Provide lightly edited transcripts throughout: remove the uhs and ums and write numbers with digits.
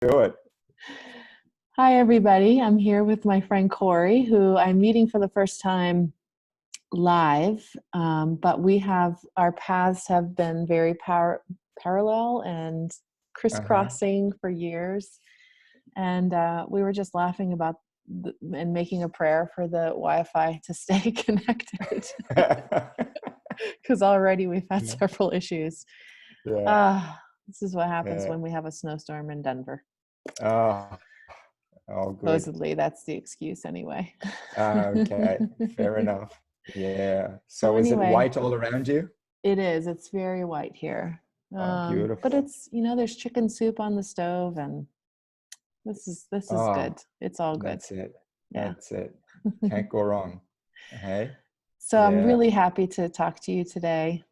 do it. Hi, everybody. I'm here with my friend Corey, who I'm meeting for the first time live. But our paths have been very parallel and crisscrossing for years. And we were just laughing about and making a prayer for the Wi-Fi to stay connected. Because already we've had several issues. Yeah. This is what happens when we have a snowstorm in Denver. Oh, good. Supposedly, that's the excuse anyway. Okay, fair enough. Yeah. So is it anyway, white all around you? It is. It's very white here. Oh, But beautiful. it's, there's chicken soup on the stove, and this is Oh, good. It's all good. that's it. Yeah. That's it. Can't go wrong. Hey? So I'm Yeah. really happy to talk to you today.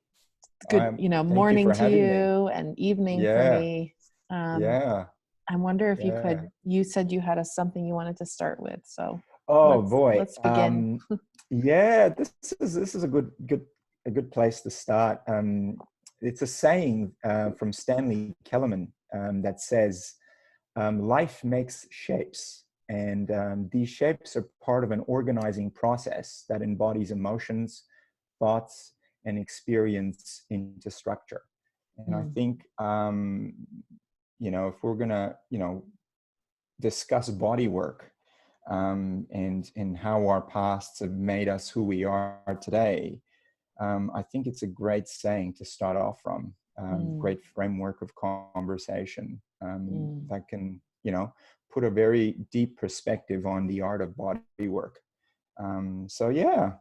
Good, Thank you morning for to having me. you and evening for Yeah. me. Yeah. I wonder if Yeah. you said you had something you wanted to start with. So Oh boy. let's begin. Yeah, this is a good place to start. It's a saying from Stanley Kellerman that says, life makes shapes, and these shapes are part of an organizing process that embodies emotions, thoughts, and experience into structure. And I think, if we're gonna, discuss body work, and how our pasts have made us who we are today, I think it's a great saying to start off from. Great framework of conversation that can, put a very deep perspective on the art of body work. So yeah,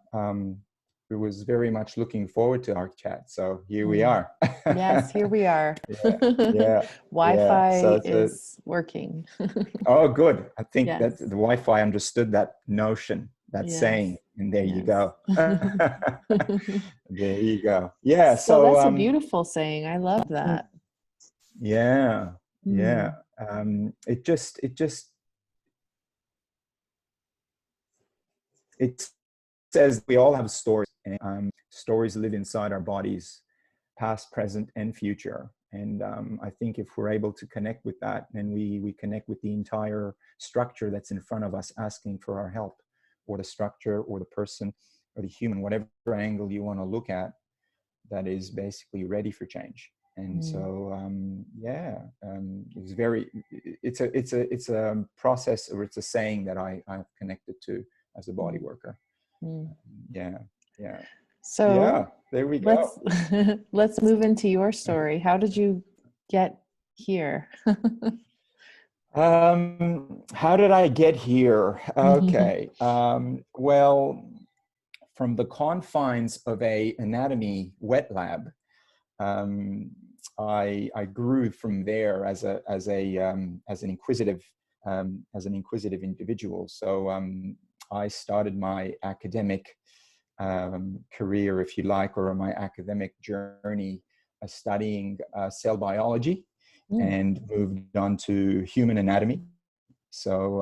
we was very much looking forward to our chat. So here we are. Yes, here we are. Yeah, yeah, yeah. So Wi-Fi is working. oh, good. I think that Yes. the Wi-Fi understood that notion, that Yes. saying, and there you Yes. go. There you go. Yeah. So So, that's a beautiful saying. I love that. yeah, yeah. Mm. It says we all have stories, and stories live inside our bodies, past, present, and future. And I think if we're able to connect with that, then we connect with the entire structure that's in front of us asking for our help, or the structure, or the person, or the human, whatever angle you want to look at, that is basically ready for change. And so, it's a process, or it's a saying that I've connected to as a body worker. Yeah, yeah. So Yeah, there we go. let's move into your story. How did you get here? How did I get here? Okay. Well, from the confines of a anatomy wet lab, I grew from there as an inquisitive individual. So I started my academic career, if you like, or my academic journey, studying cell biology, and moved on to human anatomy. So,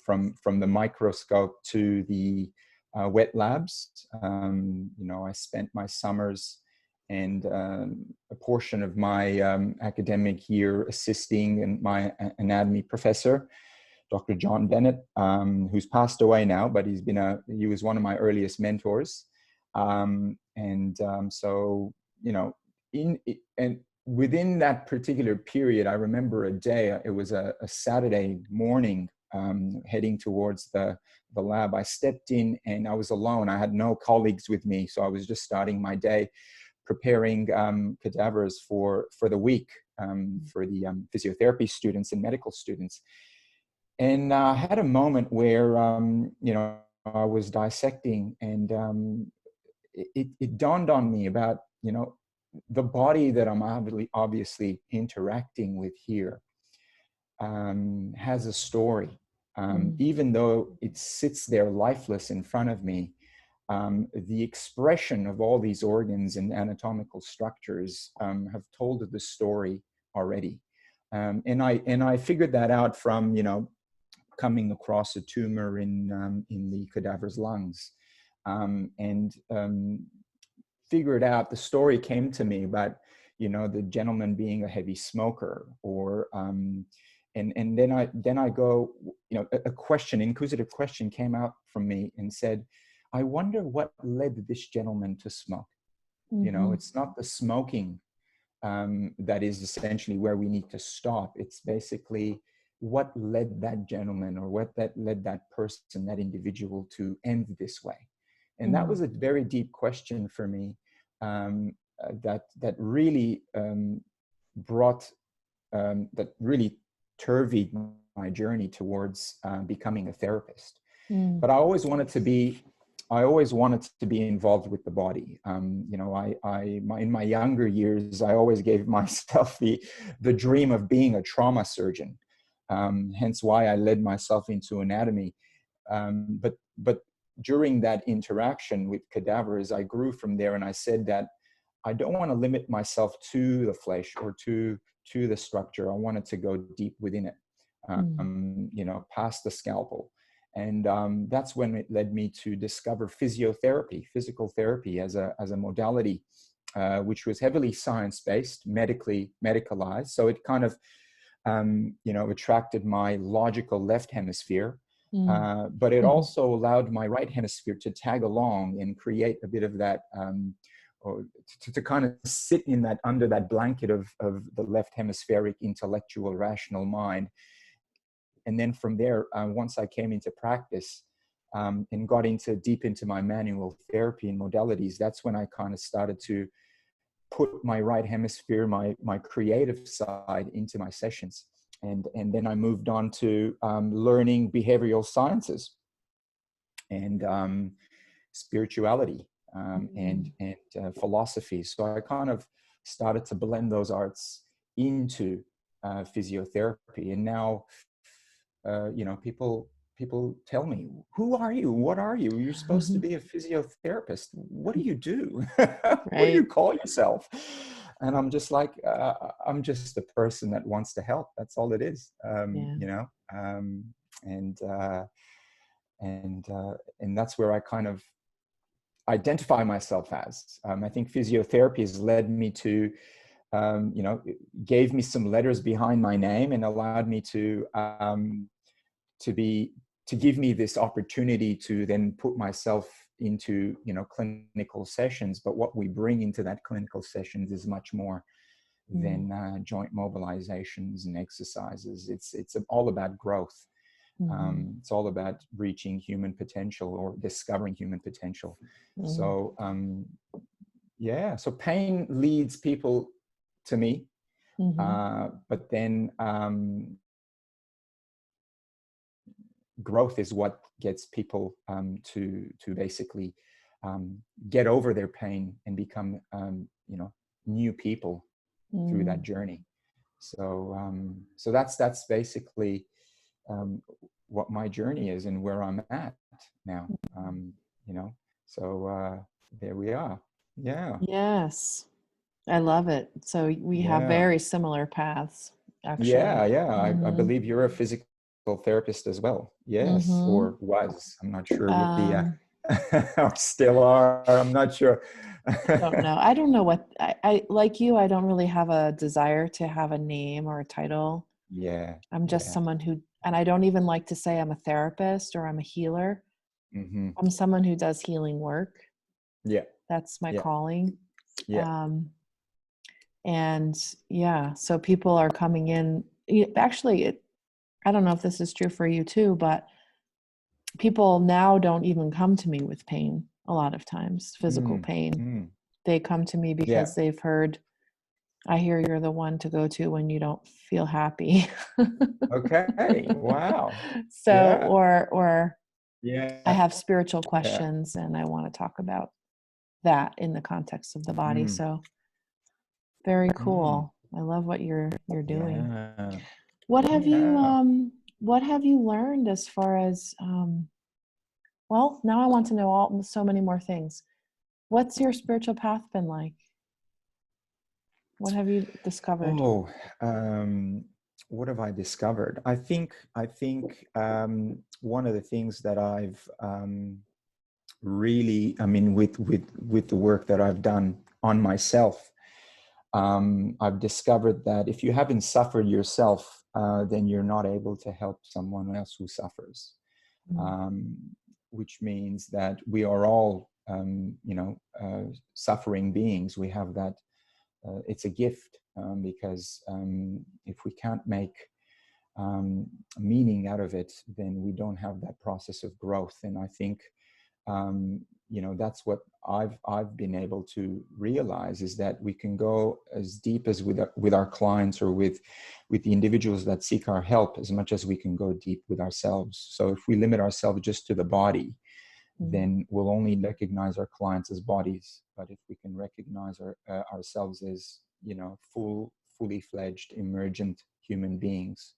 from the microscope to the wet labs, I spent my summers and a portion of my academic year assisting in my anatomy professor, Dr. John Bennett, who's passed away now, but he was one of my earliest mentors. So, and within that particular period, I remember a day, it was a Saturday morning, heading towards the lab. I stepped in and I was alone. I had no colleagues with me. So I was just starting my day preparing cadavers for the week, for the physiotherapy students and medical students. And I had a moment where, I was dissecting, and it dawned on me about, the body that I'm obviously interacting with here has a story. Even though it sits there lifeless in front of me, the expression of all these organs and anatomical structures have told the story already. And I figured that out from, coming across a tumor in the cadaver's lungs, and figured out, the story came to me about, the gentleman being a heavy smoker, or and then I go, you know, inquisitive question came out from me and said, I wonder what led this gentleman to smoke. You know, Mm-hmm. it's not the smoking that is essentially where we need to stop. It's basically what led that gentleman, or what that led that person, that individual, to end this way. And that Mm-hmm. was a very deep question for me, that really brought that really turvied my journey towards becoming a therapist. Mm. But I always wanted to be involved with the body. You know, in my younger years, I always gave myself the dream of being a trauma surgeon. Hence why I led myself into anatomy. But during that interaction with cadavers, I grew from there, and I said that I don't want to limit myself to the flesh or to the structure. I wanted to go deep within it, Mm. you know, past the scalpel. And that's when it led me to discover physiotherapy, physical therapy as a modality, which was heavily science-based, medicalized. So it kind of, you know, attracted my logical left hemisphere, Mm. but it Mhm. also allowed my right hemisphere to tag along and create a bit of that, or to kind of sit in that, under that blanket of the left hemispheric intellectual rational mind. And then from there, once I came into practice, and got deep into my manual therapy and modalities, that's when I kind of started to put my right hemisphere, my creative side, into my sessions. And then I moved on to learning behavioral sciences and spirituality, and philosophy. So I kind of started to blend those arts into physiotherapy. And now, you know, people tell me, who are you? What are you? You're supposed to be a physiotherapist. What do you do? What do you Right. call yourself? And I'm just like, I'm just a person that wants to help. That's all it is. Yeah. You know, and uh, and that's where I kind of identify myself as. I think physiotherapy has led me to, you know, gave me some letters behind my name and allowed me to be, to give me this opportunity to then put myself into, you know, clinical sessions. But what we bring into that clinical sessions is much more Mm. than joint mobilizations and exercises. It's all about growth. Mm-hmm. It's all about reaching human potential or discovering human potential. Mm. So yeah, so pain leads people to me, Mm-hmm. but then growth is what gets people to basically get over their pain and become, you know, new people through that Mm. journey. So so that's basically um, what my journey is and where I'm at now. You know, so there we are. Yeah, Yes. I love it. So we have yeah, very similar paths, yeah, actually. yeah. I Mm-hmm. believe you're a physical therapist as well. Yes, Mm-hmm. or was. I'm not sure with the Um, or still are. I'm not sure. I don't know. I don't know what I like you. I don't really have a desire to have a name or a title. Yeah, I'm just yeah. someone who, and I don't even like to say I'm a therapist or I'm a healer. Hmm. I'm someone who does healing work. Yeah, That's my yeah, calling. yeah. Um, and yeah, so people are coming in. Actually, I don't know if this is true for you too, but people now don't even come to me with pain a lot of times, physical Mm, pain. mm. They come to me Yeah. because they've heard, I hear you're the one to go to when you don't feel happy. Okay. Wow. So, Yeah. or I Yeah. have spiritual Yeah. questions and I want to talk about that in the context of the body. Mm, So, very mm. cool. I love what you're doing. Yeah. What have you Yeah. what have you learned as far as well, now I want to know so many more things. What's your spiritual path been like? What have you discovered? Oh, um, what have I discovered? I think one of the things that I've really, I mean, with the work that I've done on myself, I've discovered that if you haven't suffered yourself, then you're not able to help someone else who suffers. Mm. Which means that we are all, suffering beings. We have that. It's a gift, because if we can't make meaning out of it, then we don't have that process of growth. And I think, that's what I've been able to realize, is that we can go as deep as with our clients, or with the individuals that seek our help, as much as we can go deep with ourselves. So if we limit ourselves just to the body, then we'll only recognize our clients as bodies. But if we can recognize ourselves as, fully fledged, emergent human beings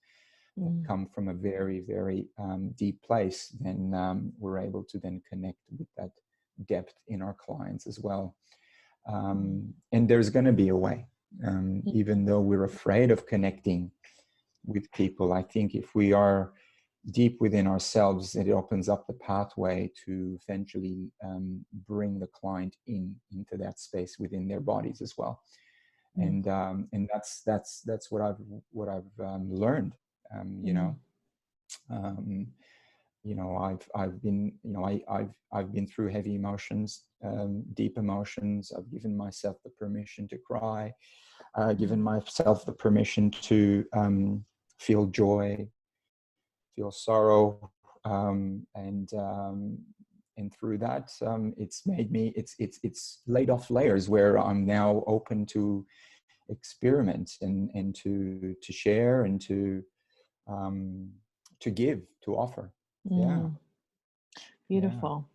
that come from a very, very deep place, then we're able to then connect with that depth in our clients as well. And there's going to be a way, even though we're afraid of connecting with people. I think if we are deep within ourselves, it opens up the pathway to eventually bring the client into that space within their bodies as well. And that's what I've learned. I've been through heavy emotions, deep emotions. I've given myself the permission to cry, given myself the permission to feel joy, feel sorrow, and through that, it's made me. It's laid off layers where I'm now open to experiment and to share and to give, to offer. Yeah. Beautiful.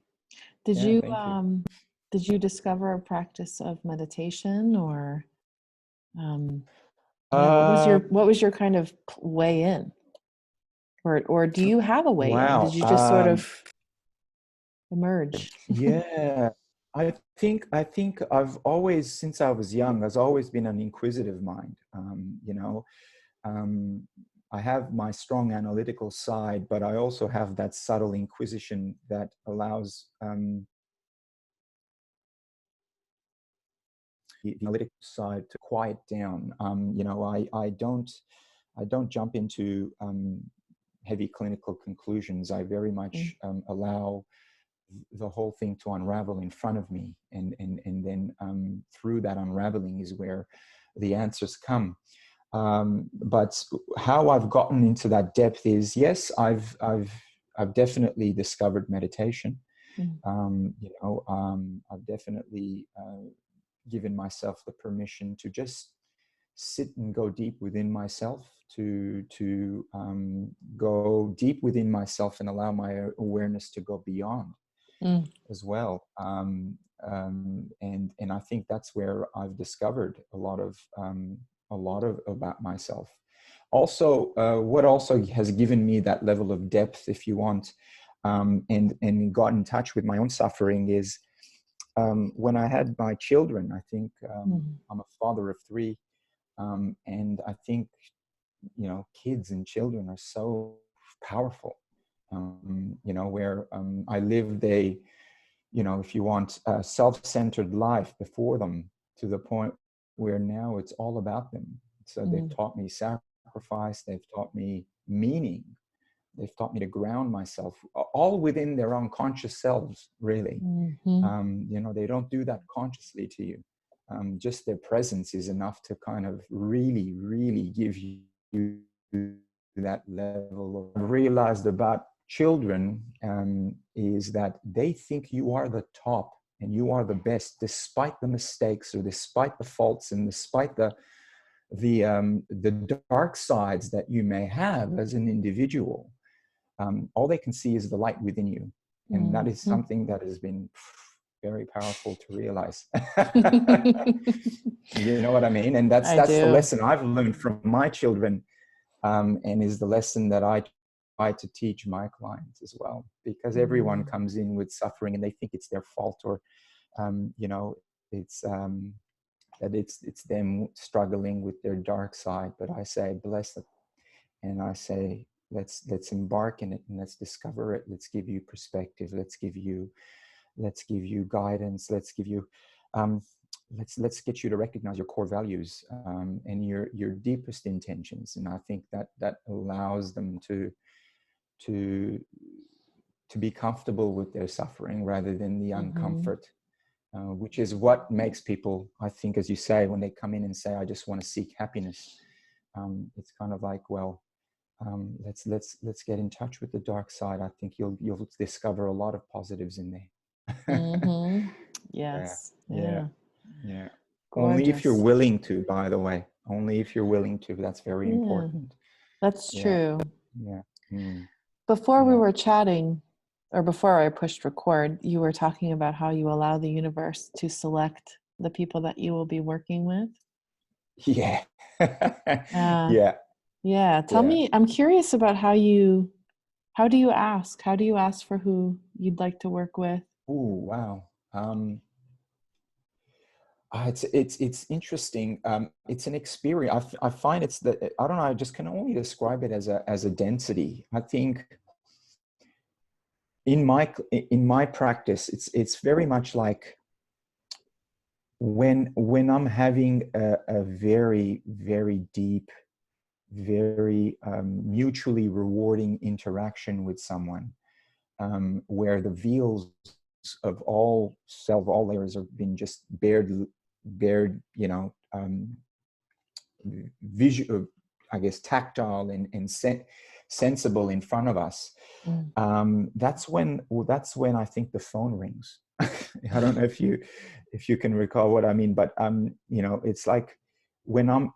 Yeah. Thank you. Did you discover a practice of meditation, or what was your kind of way in, or do you have a way in? Did Wow. you just sort of emerge? Yeah. I think I've always, since I was young, I've always been an inquisitive mind. I have my strong analytical side, but I also have that subtle inquisition that allows the analytical side to quiet down. I don't jump into heavy clinical conclusions. I very much allow the whole thing to unravel in front of me, and then through that unraveling is where the answers come. But how I've gotten into that depth is, yes, I've definitely discovered meditation. I've definitely given myself the permission to just sit and go deep within myself, to go deep within myself and allow my awareness to go beyond as well. And I think that's where I've discovered a lot of about myself. Also, what also has given me that level of depth, if you want, and got in touch with my own suffering, is when I had my children. I think I'm a father of three, and I think kids and children are so powerful. Where I lived if you want, a self-centered life before them, to the point where now it's all about them. So they've taught me sacrifice, they've taught me meaning, they've taught me to ground myself, all within their own conscious selves, really. They don't do that consciously to you. Just their presence is enough to kind of really, really give you that level of. I've realized about children is that they think you are the top and you are the best, despite the mistakes, or despite the faults, and despite the dark sides that you may have as an individual. All they can see is the light within you, and that is something that has been very powerful to realize. You know what I mean? And that's the lesson I've learned from my children, and is the lesson that I try to teach my clients as well, because everyone comes in with suffering and they think it's their fault, or it's that it's them struggling with their dark side. But I say, bless it, and I say, let's embark in it, and let's discover it. Let's give you perspective. Let's give you guidance. Let's give you let's get you to recognize your core values, and your deepest intentions. And I think that allows them to be comfortable with their suffering rather than the uncomfort, which is what makes people, I think, as you say, when they come in and say, I just want to seek happiness, it's kind of like, well, let's get in touch with the dark side. I think you'll discover a lot of positives in there. Yes. Yeah. Yeah. Only if you're Gorgeous. willing to, by the way. Only if you're willing to. That's very important. That's true. Yeah. Mm. Before we were chatting, or before I pushed record, you were talking about how you allow the universe to select the people that you will be working with. Yeah. Yeah. Yeah. Tell me, I'm curious about how do you ask? How do you ask for who you'd like to work with? Oh, wow. It's interesting. It's an experience. I find it's I don't know. I just can only describe it as a density. I think in my practice, it's very much like when I'm having a very, very deep, very mutually rewarding interaction with someone, where the veils of all layers have been just bared, visual, I guess, tactile and sensible in front of us. That's when I think the phone rings. I don't know if you can recall what I mean, but it's like when I'm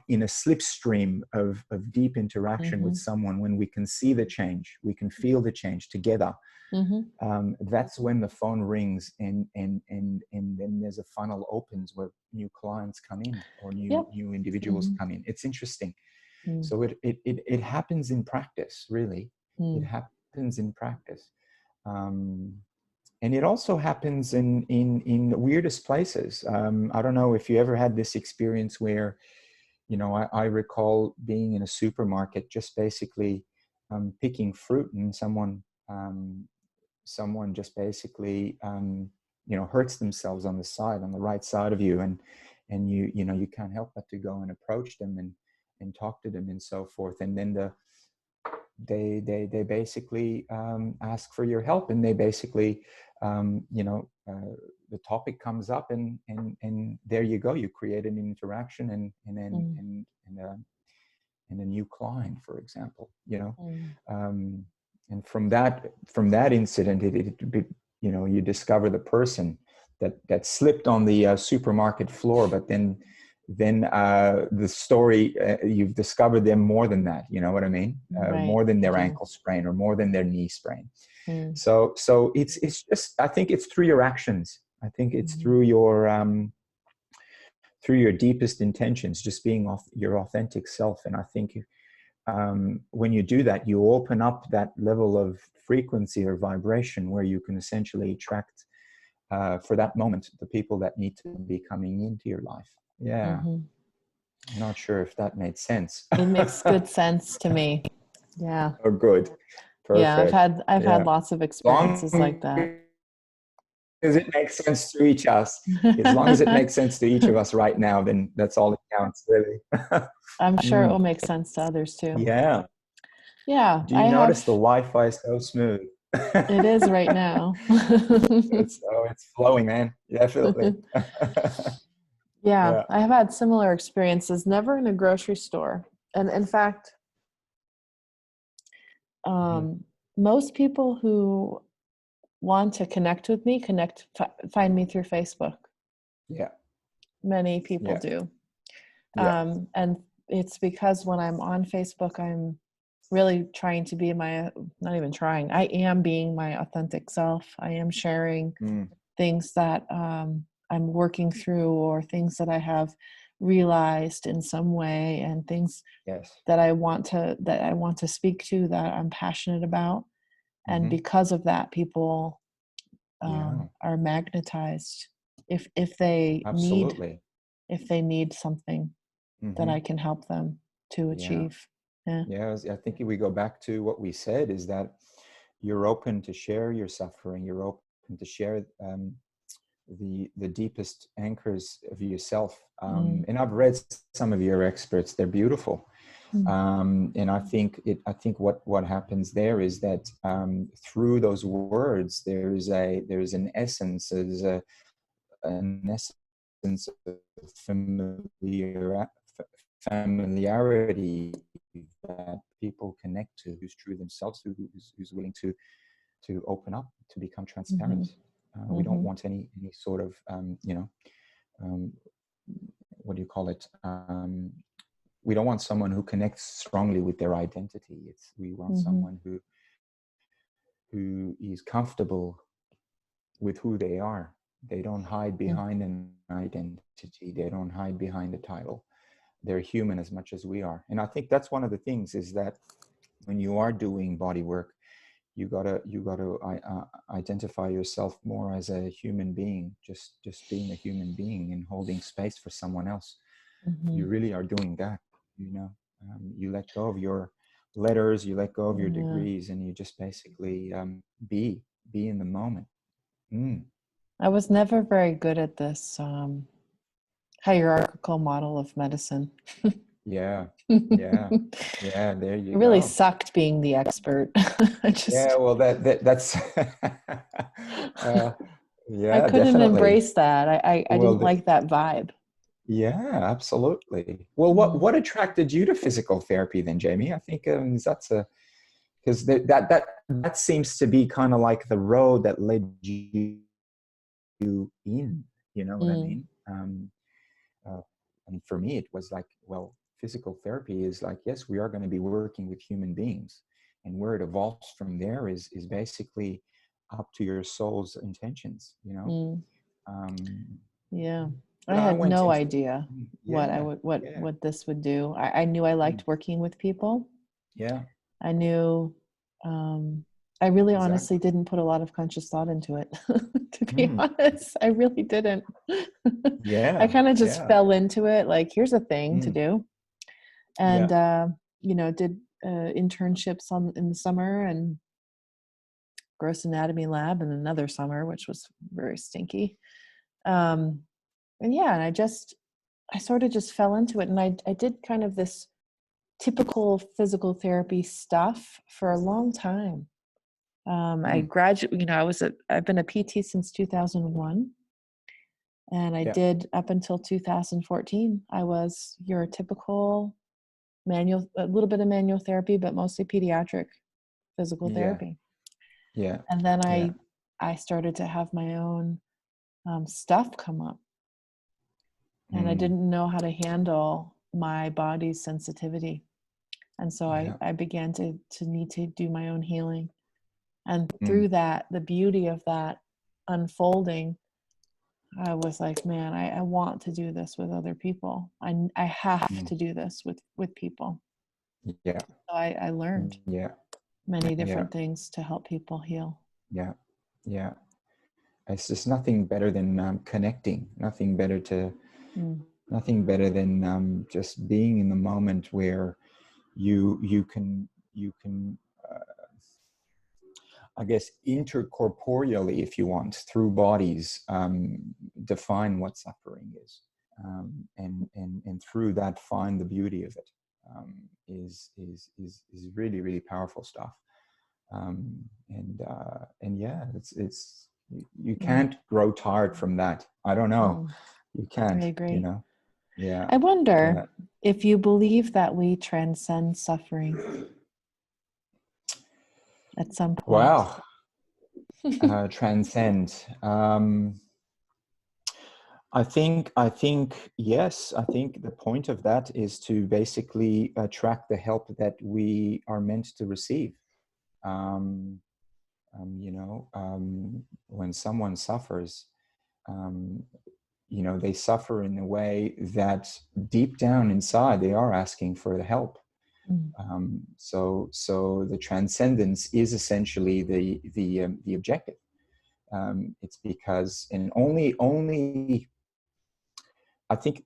in a slipstream of deep interaction with someone, when we can see the change, we can feel the change together. That's when the phone rings, and then there's a funnel opens where new clients come in, or new individuals come in. It's interesting. So it happens in practice, really. It happens in practice. And it also happens in the weirdest places. I don't know if you ever had this experience where, I recall being in a supermarket, just basically picking fruit, and someone just basically hurts themselves on the right side of you, and you can't help but to go and approach them and talk to them and so forth. And then they basically ask for your help, and they basically the topic comes up, and there you go, you create an interaction, and a new client, for example. And from that incident, you discover the person that slipped on the supermarket floor, but then the story, you've discovered them more than that. You know what I mean? More than their ankle sprain, or more than their knee sprain. So it's just, I think it's through your actions. I think it's through your deepest intentions, just being your authentic self. And I think when you do that, you open up that level of frequency or vibration where you can essentially attract for that moment the people that need to be coming into your life. I'm not sure if that made sense. It makes good sense to me. Yeah. Oh, good. Perfect. Yeah, I've had lots of experiences like that. As it makes sense to each us, as long as it makes sense to each of us right now, then that's all that counts, really. I'm sure it will make sense to others too. Yeah. Yeah. Do you notice the Wi-Fi is so smooth? It is right now. It's flowing, man. Definitely. Yeah, I have had similar experiences, never in a grocery store. And in fact, most people who want to connect with me find me through Facebook. Yeah. Many people do. And it's because when I'm on Facebook, I'm really trying to be not even trying, I am being my authentic self. I am sharing things that I'm working through, or things that I have realized in some way, and things that I want to speak to, that I'm passionate about. And because of that, people are magnetized if they need something that I can help them to achieve. I think we go back to what we said, is that you're open to share your suffering. You're open to share the deepest anchors of yourself. Mm. And I've read some of your excerpts; they're beautiful. Mm. And I think what happens there is that through those words, there's an essence, an essence of familiarity that people connect to, who's true themselves, who's willing to open up, to become Mm-hmm. transparent. We don't want any sort of um, what do you call it? We don't want someone who connects strongly with their identity. We want Mm-hmm. someone who is comfortable with who they are. They don't hide behind an identity. They don't hide behind a title. They're human as much as we are. And I think that's one of the things, is that when you are doing body work, you gotta identify yourself more as a human being, just being a human being and holding space for someone else. Mm-hmm. You really are doing that, you know. You let go of your letters, you let go of your Yeah. degrees, and you just basically be in the moment. I was never very good at this hierarchical model of medicine. Yeah, yeah, I yeah. There you really go. sucked being the expert. I Yeah, just well, that's uh, I yeah, couldn't definitely. embrace that. I Well, didn't like that vibe. yeah, absolutely. Well, Mm. what attracted you to physical therapy then, Jamie? I think that's a because that seems to be kind of like the road that led you in. You know what I Mm. mean? Uh, and for me, it was like, well, physical therapy is like, yes, we are going to be working with human beings, and where it evolves from there is basically up to your soul's intentions. You know. Mm. Um, Yeah. I but I had went no into idea what I yeah, would yeah, what this would do. I knew I mm, liked working with people. yeah, I knew um, I really honestly exactly. didn't put a lot of conscious thought into it. To be Mm, honest, I really didn't. I yeah, kind of just yeah, fell into it. Like, here's a thing to mm, do, and yeah, did internships in the summer and gross anatomy lab in another summer, which was very stinky. Um, and yeah, and I sort of just fell into it, and I did kind of this typical physical therapy stuff for a long time. I mm, graduated, I've been a PT since 2001, and I yeah, did up until 2014. I was your typical a little bit of manual therapy, but mostly pediatric physical yeah, therapy. yeah, And then yeah, I started to have my own stuff come up, and I mm, didn't know how to handle my body's sensitivity. And so yeah, I began to need to do my own healing. And mm, through that, the beauty of that unfolding, I was like, man, I want to do this with other people. I have mm, to do this with people. yeah, So I learned yeah, many yeah, different things to help people heal. yeah, yeah. It's just nothing better than connecting. Mm. Nothing better than just being in the moment where you can I guess intercorporeally, if you want, through bodies, define what suffering is, and through that find the beauty of it. Is really really powerful stuff. And yeah, it's you Mm. can't grow tired from that. I don't know, Mm. you I can't. You agree. know, yeah, I wonder yeah. if you believe that we transcend suffering at some point. Wow, transcend. I think yes. I think the point of that is to basically attract the help that we are meant to receive. Um, when someone suffers, um, they suffer in a way that deep down inside they are asking for the help. Mm. So the transcendence is essentially the objective. It's because, and only I think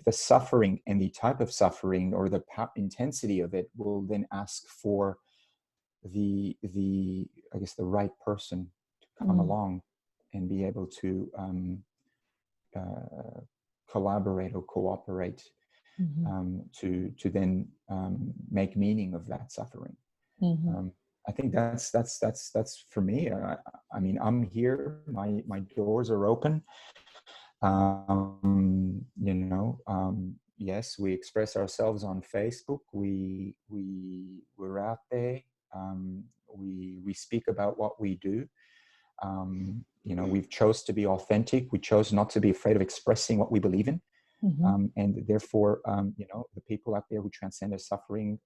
the suffering and the type of suffering or the intensity of it will then ask for the I guess the right person to come Mm. along and be able to collaborate or cooperate to then make meaning of that suffering. I think that's for me. I mean, I'm here. My doors are open. You know, yes, we express ourselves on Facebook. We're out there. We speak about what we do. You know, we've chose to be authentic. We chose not to be afraid of expressing what we believe in. And therefore, you know, the people out there who transcend their suffering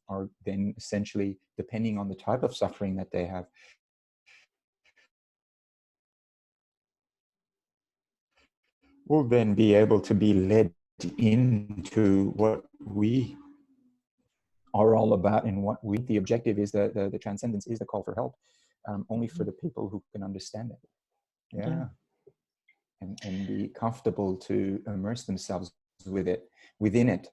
are then essentially, depending on the type of suffering that they have, will then be able to be led into what we are all about and what the objective is. The transcendence is the call for help, only for the people who can understand it. Yeah. And be comfortable to immerse themselves within it,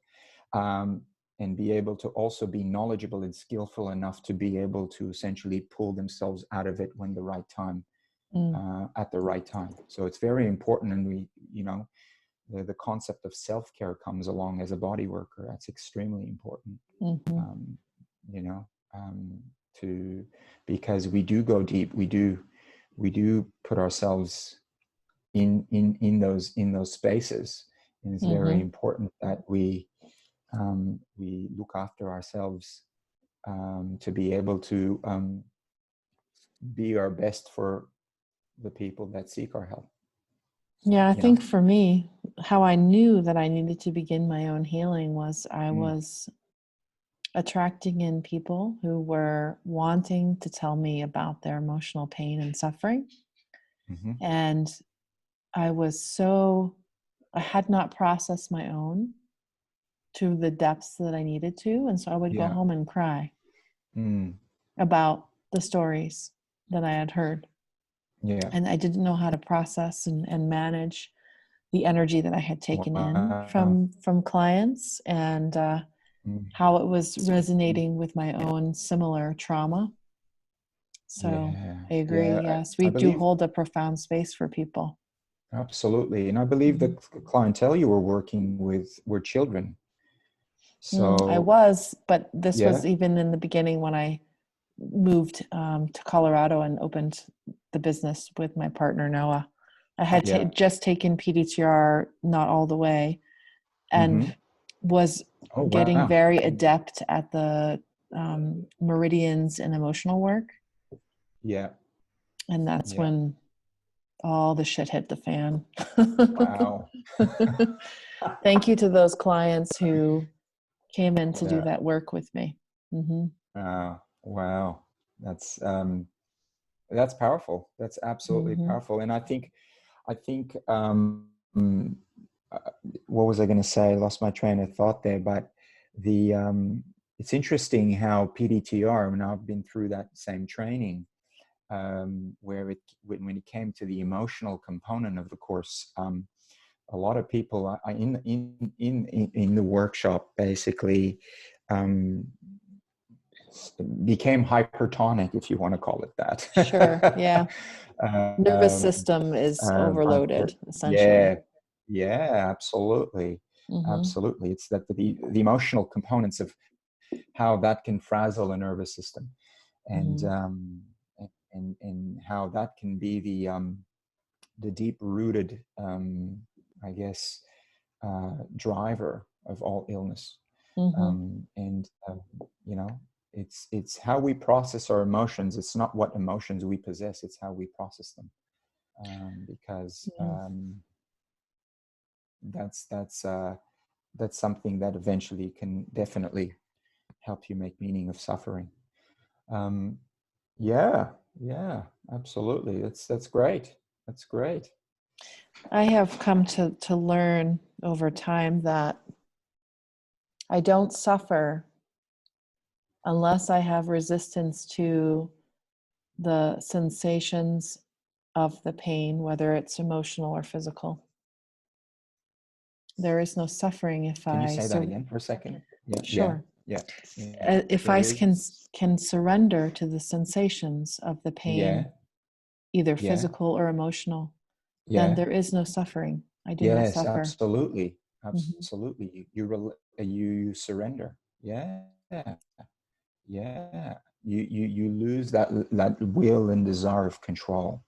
and be able to also be knowledgeable and skillful enough to be able to essentially pull themselves out of it when the right time, at the right time. So it's very important. And we, you know, the concept of self-care comes along as a body worker. That's extremely important, you know, because we do go deep. We do put ourselves in those spaces. And it's very important that we look after ourselves, to be able to be our best for the people that seek our help. Yeah, I think for me, how I knew that I needed to begin my own healing was I was attracting in people who were wanting to tell me about their emotional pain and suffering. And I had not processed my own to the depths that I needed to. And so I would go home and cry about the stories that I had heard. And I didn't know how to process and manage the energy that I had taken in from clients, and how it was resonating with my own similar trauma. So I agree. Yes, we do hold a profound space for people. Absolutely. And I believe the clientele you were working with were children. So I was, but this was even in the beginning when I moved to Colorado and opened the business with my partner, Noah. I had just taken PDTR, not all the way, and was getting very adept at the meridians and emotional work. And that's when all the shit hit the fan. Wow. Thank you to those clients who came in to do that work with me. Wow. That's powerful. That's absolutely powerful. And I think what was I going to say? I lost my train of thought there, but it's interesting how PDTR, and I've been through that same training, where when it came to the emotional component of the course, a lot of people in the workshop basically became hypertonic, if you want to call it that. Sure. Yeah. Nervous system is overloaded, essentially. Yeah, absolutely. Absolutely. It's that the emotional components of how that can frazzle a nervous system, and how that can be the deep rooted, I guess, driver of all illness. You know, it's how we process our emotions. It's not what emotions we possess, it's how we process them, because that's something that eventually can definitely help you make meaning of suffering. Yeah, absolutely. That's great. That's great. I have come to learn over time that I don't suffer unless I have resistance to the sensations of the pain, whether it's emotional or physical. There is no suffering if Can you say that again for a second? Yeah. Sure. Yeah. If I can surrender to the sensations of the pain, either Yeah. physical or emotional, then Yeah. there is no suffering. I do not Yes, suffer. absolutely. Hmm. Absolutely. You surrender. Yeah. Yeah. You lose that will and desire of control.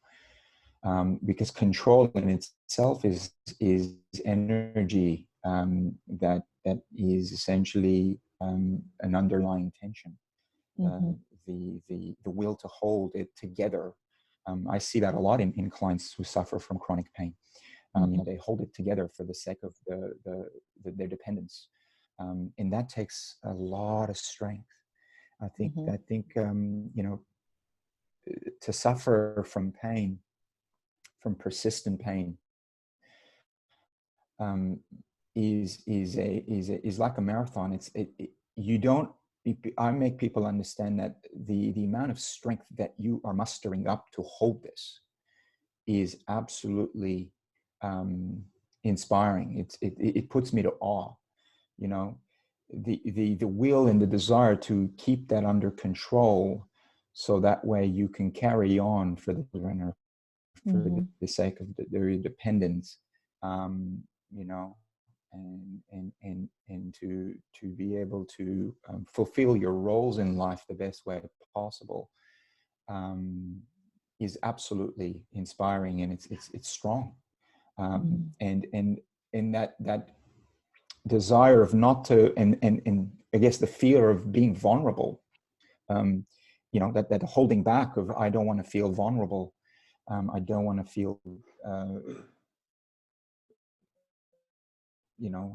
Because control in itself is energy, that is essentially an underlying tension. Hmm. The will to hold it together. I see that a lot in clients who suffer from chronic pain. Hmm. They hold it together for the sake of their dependence, and that takes a lot of strength. I think Hmm. I think to suffer from pain, from persistent pain, um, is like a marathon. You don't. I make people understand that the amount of strength that you are mustering up to hold this is absolutely um, inspiring. It puts me to awe. You know, the will and the desire to keep that under control, so that way you can carry on for the children, or for Hmm. the sake of their dependence. You know, and to be able to fulfill your roles in life the best way possible, um, is absolutely inspiring, and it's strong. Hmm. And that desire of not to, and I guess the fear of being vulnerable, um, that holding back of, I don't want to feel vulnerable, I don't want to feel uh,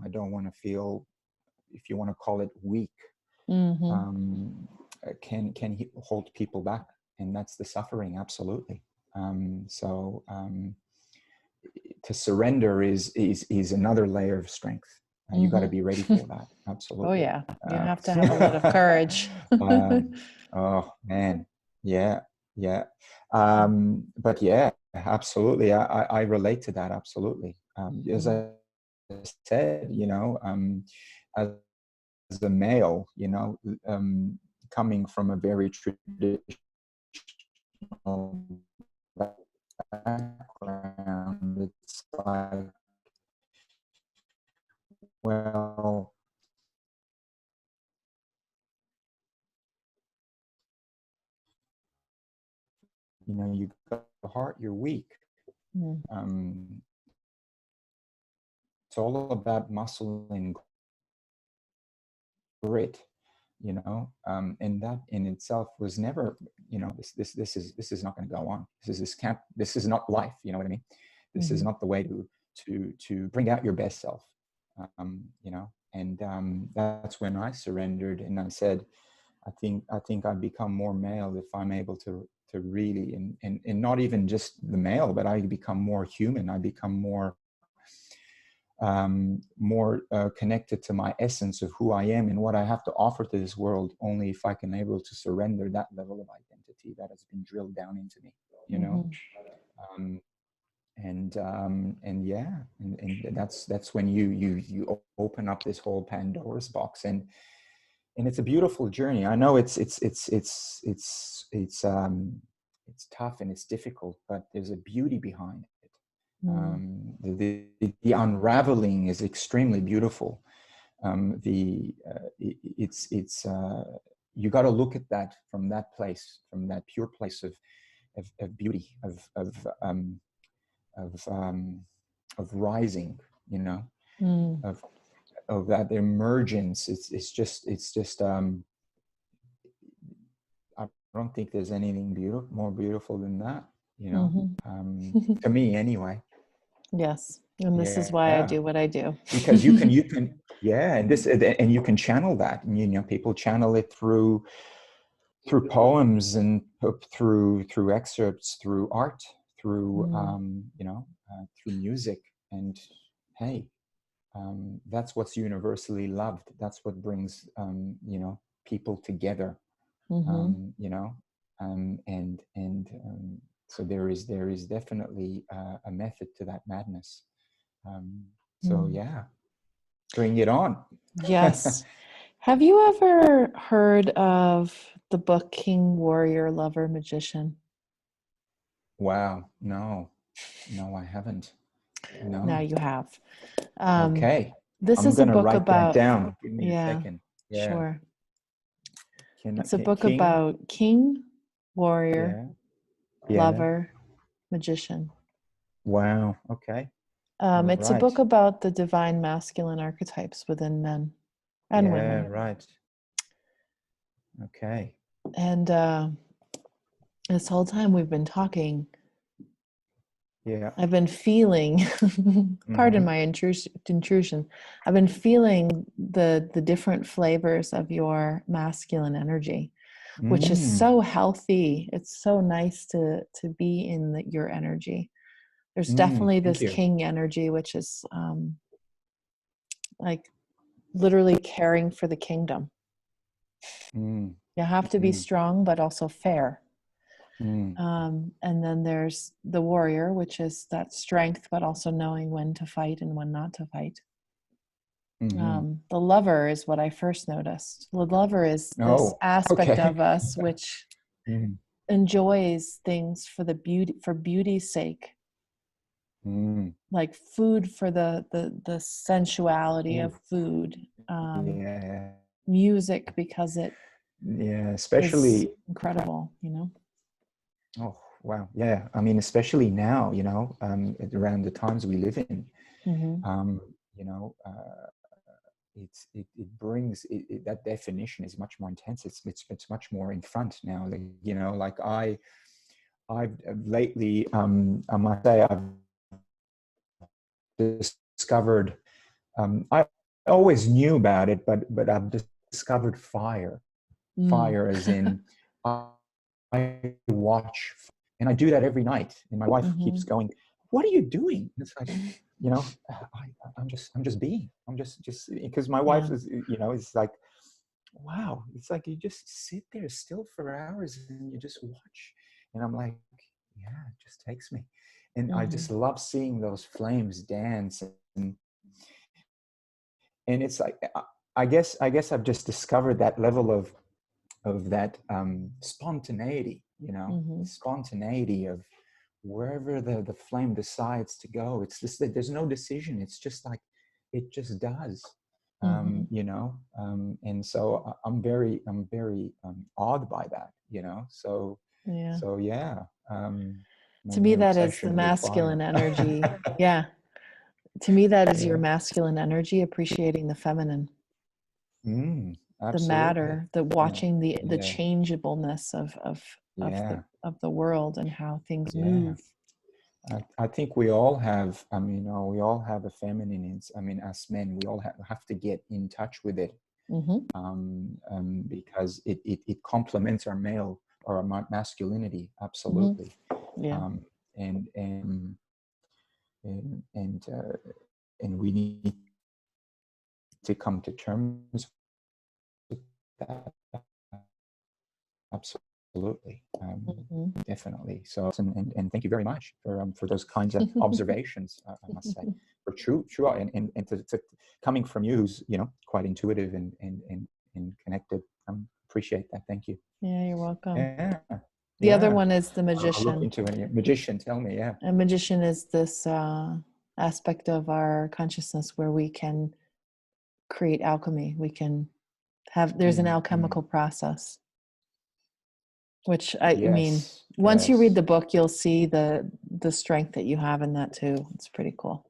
I don't want to feel, if you want to call it, weak, Hmm. can hold people back, and that's the suffering, absolutely. So to surrender is another layer of strength. You got to Hmm. be ready for that, Oh absolutely. yeah, you uh, have to have a lot of courage. um, oh man, yeah, yeah. But yeah, absolutely, I relate to that, absolutely. As Mhm. I said, as a male, coming from a very traditional background, it's like, well, you got a heart, you're weak. Mm. Um, it's all about muscle and grit, and that in itself was never, this is not going to go on. This is not life. You know what I mean? This is Mhm. not the way to bring out your best self. And that's when I surrendered, and I said, I think I've become more male if I'm able to really, and not even just the male, but I become more human. I become more connected to my essence of who I am and what I have to offer to this world, only if I can able to surrender that level of identity that has been drilled down into me, you know. Mhm. Um, and yeah, and that's when you open up this whole Pandora's box, and it's a beautiful journey. I know it's tough and it's difficult, but there's a beauty behind it. Mm. The unraveling is extremely beautiful. It's You got to look at that from that place, from that pure place of beauty, of of rising, Mm. of that emergence. It's just I don't think there's anything more beautiful than that, Mhm. to me anyway. Yes, and this is why I Yeah, do what I do. because you can, yeah, and you can channel that, and people channel it through poems, and through excerpts, through art, through Mm. through music. And hey, that's what's universally loved. That's what brings people together. Mhm. And there is definitely a method to that madness. So Mm. yeah, bring it on. Yes. Have you ever heard of the book King, Warrior, Lover, Magician? Wow. No, I haven't. Now No. you have. Um, Okay. this I'm is a going to book write that about, down. Give me a yeah, second. Yeah. sure. It's a Can book King? about king, warrior, Yeah. Yeah. lover, magician. Wow. Okay. All It's a right. book about the divine masculine archetypes within men and Yeah. women. Right. Okay. And this whole time we've been talking, Yeah. I've been feeling, pardon Mm-hmm. my intrusion, I've been feeling the different flavors of your masculine energy, which is Mm. so healthy. It's so nice to be in your energy. There's Mm. definitely Thank this you. king energy, which is like literally caring for the kingdom. Mm. You have to be Mm. strong, but also fair. Mm. And then there's the warrior, which is that strength, but also knowing when to fight and when not to fight. Mm-hmm. The lover is what I first noticed. The lover is this Oh, aspect okay. of us which Mm. enjoys things for beauty's sake, Mm. like food for the sensuality Ooh. of food, Yeah. music because it Yeah. is Especially. incredible, you know. Oh, wow. Yeah. I mean, especially now, around the times we live in, Mm-hmm. um, you know, it brings that definition is much more intense. It's much more in front now. Like, like I've lately, I must say, I've discovered. I always knew about it, but I've discovered fire. Mm. Fire, as in, I watch, and I do that every night. And my wife keeps Mm-hmm. going, "What are you doing?" And it's like, I'm just being. I'm just because my wife Yeah. is, it's like, wow, it's like you just sit there still for hours and you just watch. And I'm like, yeah, it just takes me. And I Mm-hmm. just love seeing those flames dance. And it's like, I guess I've just discovered that level of that spontaneity, Mm-hmm. the spontaneity of wherever the flame decides to go. It's just that there's no decision. It's just like, it just does. Mm-hmm. And so I'm very awed by that, Yeah. so yeah. My To me, new that is the obsession with fire. masculine energy. Yeah. To me, that is your Yeah. masculine energy appreciating the feminine, the Absolutely. matter, the Yeah. watching the Yeah. changeableness Yeah. of the world and how things Yeah. move. I think we all have, we all have a feminine. Us men, we all have to get in touch with it, Mm-hmm. because it complements our male or our masculinity. Mm-hmm. Absolutely. Yeah. Um, and, and, and, and, uh, and we need to come to terms with that. Absolutely. Mm-hmm. Definitely. So, and thank you very much for those kinds of observations. I must say, for true, and to coming from you, who's quite intuitive and connected. Appreciate that. Thank you. Yeah, you're welcome. Yeah, The other yeah. one is the I'll look magician. into it. Magician, tell me. Yeah. A magician is this aspect of our consciousness where we can create alchemy. We can there's an Mm. alchemical process, which I mean, Yes. once you read Yes. the book, you'll see the strength that you have in that too. It's pretty cool.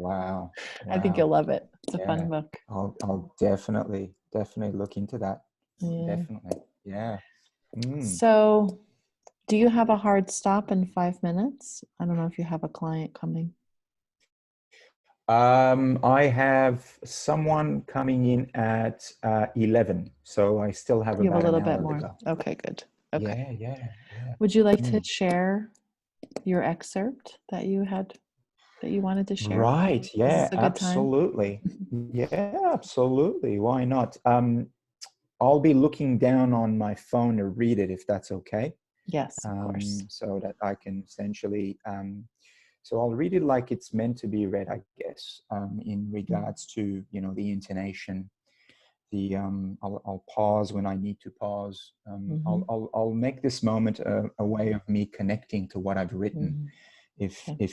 Wow. I think you'll Wow. love it. It's a fun Yeah. book. I'll definitely look into that. Yeah. Definitely. Yeah. Mm. So, do you have a hard stop in 5 minutes? I don't know if you have a client coming. I have someone coming in at 11, so I still have You have a about an little bit hour to more. go. Okay, good. Okay. Yeah, yeah, yeah. Would you like to Mm. share your excerpt that you wanted to share? Right. Is Yeah, this a good time? absolutely. Yeah, absolutely. Why not? I'll be looking down on my phone to read it if that's okay. Yes, of course. So that I can essentially, so I'll read it like it's meant to be read, I guess, in regards to, the intonation, I'll pause when I need to pause. Mm-hmm. I'll make this moment a way of me connecting to what I've written, Mm-hmm. if Okay.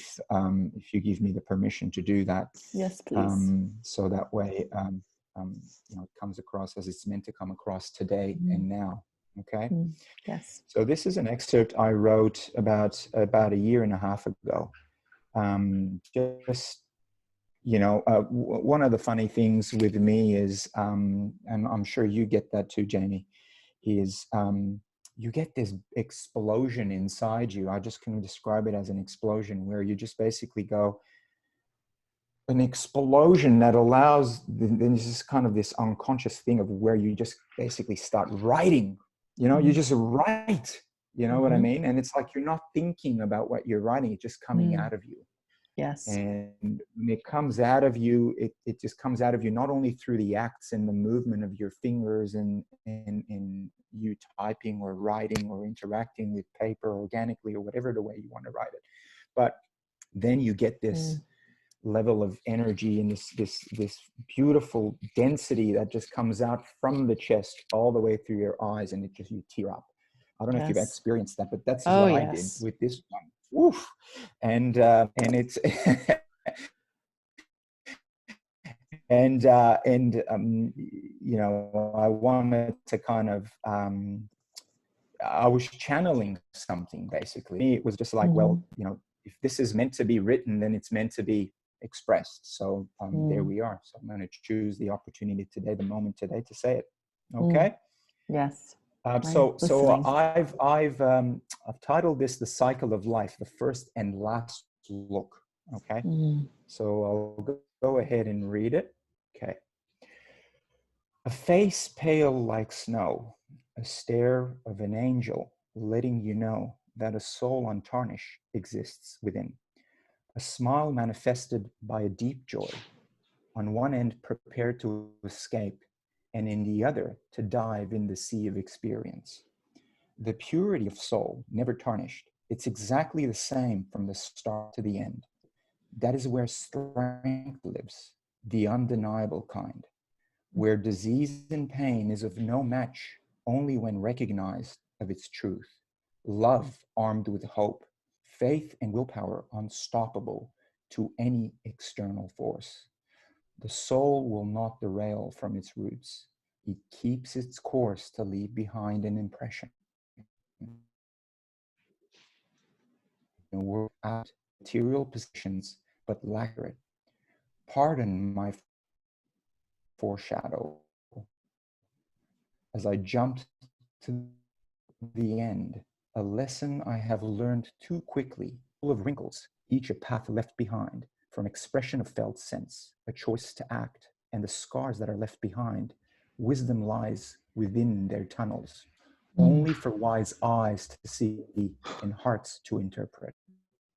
if you give me the permission to do that, Yes, please. so that way it comes across as it's meant to come across today Mm-hmm. and now. Okay. Mm-hmm. Yes. So this is an excerpt I wrote about a year and a half ago. Just one of the funny things with me is, and I'm sure you get that too, Jamie, is you get this explosion inside you. I just can describe it as an explosion where you just basically go, an explosion that allows, then there's this kind of this unconscious thing of where you just basically start writing, you just write, you know what I Mm-hmm. mean? And it's like you're not thinking about what you're writing, it's just coming Mm. out of you. Yes. And when it comes out of you, it just comes out of you not only through the acts and the movement of your fingers and you typing or writing or interacting with paper organically or whatever the way you want to write it, but then you get this level of energy and this beautiful density that just comes out from the chest all the way through your eyes, and you tear up. I don't know if you've Yes. experienced that, but that's Oh, what I did yes. with this one. Woof. And it's I wanted to kind of I was channeling something basically. It was just like, Mm-hmm. well, if this is meant to be written, then it's meant to be expressed. So there we are. So I'm going to choose the opportunity today, the moment today, to say it. Okay. Yes. I'm So listening. I've titled this "The Cycle of Life: The First and Last Look." Okay. Mm-hmm. So I'll go ahead and read it. Okay. A face pale like snow, a stare of an angel, letting you know that a soul untarnished exists within. A smile manifested by a deep joy, on one end prepared to escape, and in the other to dive in the sea of experience. The purity of soul, never tarnished, it's exactly the same from the start to the end. That is where strength lives, the undeniable kind, where disease and pain is of no match only when recognized of its truth. Love armed with hope, faith and willpower unstoppable to any external force. The soul will not derail from its roots. It keeps its course to leave behind an impression. The world out material possessions, but lack it. Pardon my foreshadow as I jumped to the end, a lesson I have learned too quickly, full of wrinkles, each a path left behind, from expression of felt sense, a choice to act, and the scars that are left behind. Wisdom lies within their tunnels, only for wise eyes to see and hearts to interpret.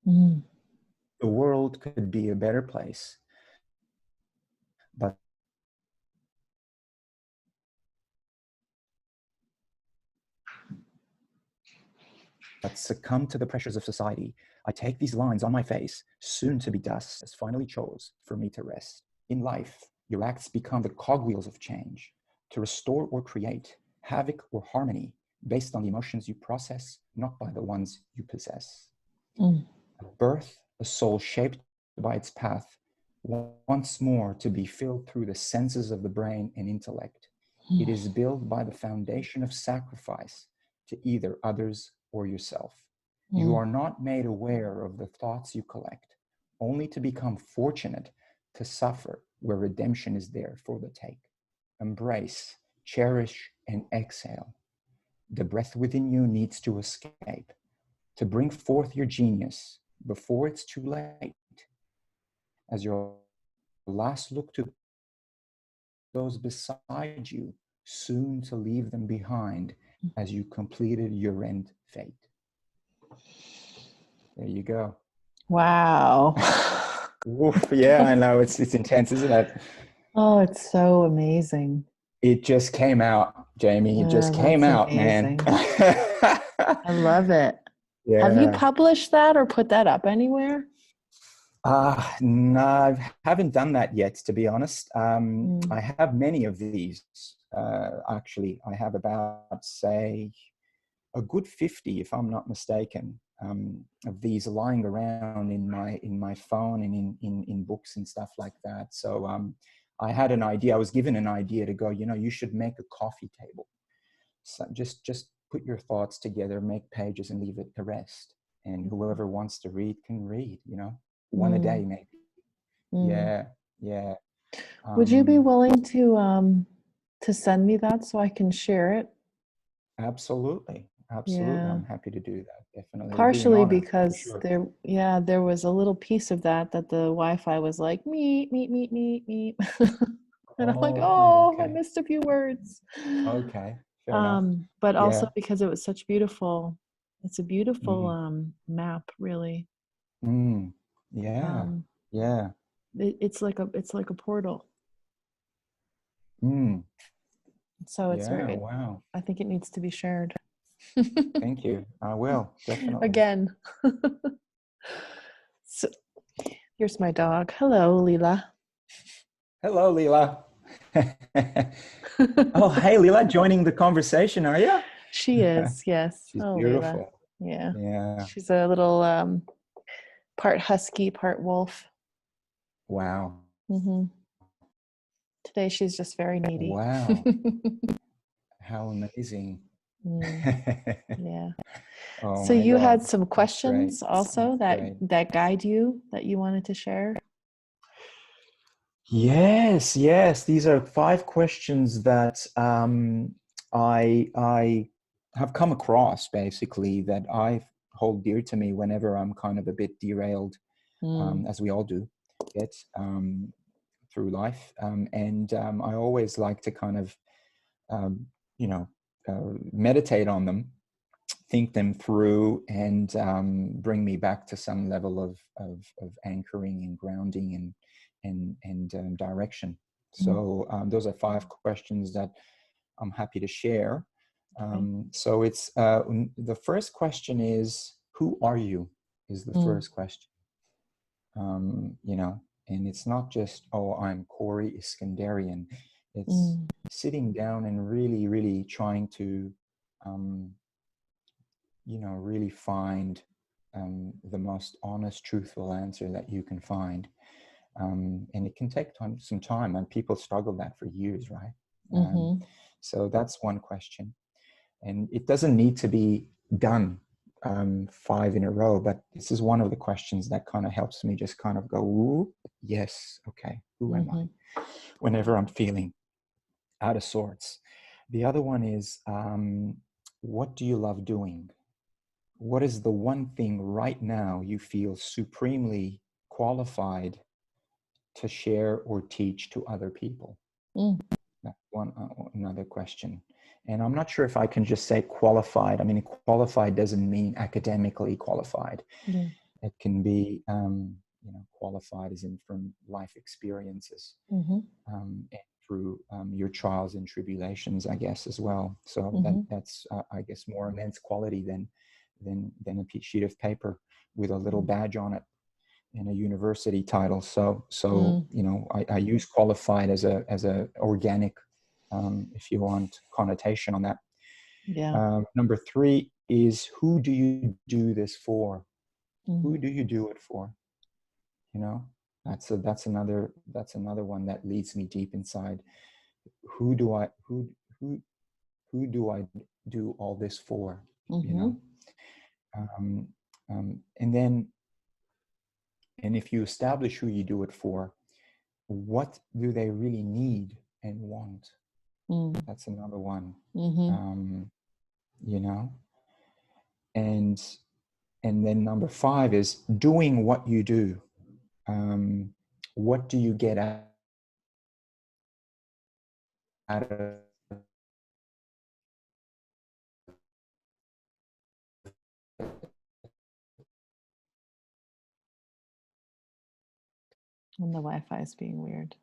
Mm. The world could be a better place, but succumb to the pressures of society. I take these lines on my face, soon to be dust, as finally chose for me to rest. In life, your acts become the cogwheels of change, to restore or create, havoc or harmony, based on the emotions you process, not by the ones you possess. Mm. At birth, a soul shaped by its path, once more to be filled through the senses of the brain and intellect. It is built by the foundation of sacrifice to either others or yourself. You are not made aware of the thoughts you collect, only to become fortunate to suffer where redemption is there for the take. Embrace, cherish, and exhale. The breath within you needs to escape, to bring forth your genius before it's too late. As your last look to those beside you, soon to leave them behind as you completed your end fate. There you go. Wow. Oof, yeah, I know. It's intense, isn't it? Oh, it's so amazing. It just came out, Jamie. It just came That's out, man. amazing. I love it. Have you Yeah. published that or put that up anywhere? No, I haven't done that yet, to be honest. Mm. I have many of these. Actually, I have about, say, a good 50, if I'm not mistaken, of these lying around in my phone and in books and stuff like that. So I had an idea. I was given an idea to go. You should make a coffee table. So just put your thoughts together, make pages, and leave it to rest. And whoever wants to read can read. One a Mm. day maybe. Mm. Yeah, yeah. Would you be Um, willing to send me that so I can share it? Absolutely, absolutely. Yeah. I'm happy to do that. Definitely, it'd be an Partially honor for because sure. there was a little piece of that the Wi-Fi was like meep meep meep meep meep, and I'm like, All right. oh, I Okay. missed a few words. Okay. Fair enough. But also Yeah. because it's a beautiful Mm, map, really. mm, yeah. Um, Yeah. it's like a portal. Mm, So yeah. Wow. I think it needs to be shared. Thank you. I will definitely. Again. So here's my dog. Hello, Leela. Hello, Leela. Oh, hey, Leela, joining the conversation, are you? She is, yes. She's Oh, Leela. beautiful. Yeah. Yeah. She's a little part husky, part wolf. Wow. Hmm. Today she's just very needy. Wow. How amazing. Mm, yeah. Oh So my you had God. some That's great. questions also That's great. that guide you that you wanted to share? Yes, yes. These are 5 questions that I have come across basically that I hold dear to me whenever I'm kind of a bit derailed, Mm, as we all do, get through life. And I always like to kind of um, you know meditate on them, think them through, and bring me back to some level of anchoring and grounding and direction. mm, So those are 5 questions that I'm happy to share. okay. So it's the first question is, who are you? Is the Mm, first question. And it's not just, oh, I'm Corey Iskenderian. It's mm, sitting down and really, really trying to um, really find the most honest, truthful answer that you can find. And it can take some time, and people struggle that for years, right? Um, mm-hmm, so that's one question. And it doesn't need to be done 5 in a row, but this is one of the questions that kind of helps me just kind of go, ooh, yes, okay, who am mm-hmm, I? Whenever I'm feeling out of sorts. The other one is, what do you love doing? What is the one thing right now you feel supremely qualified to share or teach to other people? mm, That's another question. And I'm not sure if I can just say qualified. I mean, qualified doesn't mean academically qualified. yeah, It can be, qualified as in from life experiences, mm-hmm, and through your trials and tribulations, I guess, as well. So mm-hmm, that's I guess, more immense quality than a sheet of paper with a little mm, badge on it and a university title. So mm, I use qualified as a organic, if you want, connotation on that. yeah, Number 3 is, who do you do this for? mm, Who do you do it for? You know, that's another one that leads me deep inside. Who do I who who do I do all this for? You mm-hmm, know, um, and then, and if you establish who you do it for, what do they really need and want? mm, That's another one. mm-hmm, Um, you know, and and then number 5 is doing what you do. What do you get out of and the Wi-Fi is being weird.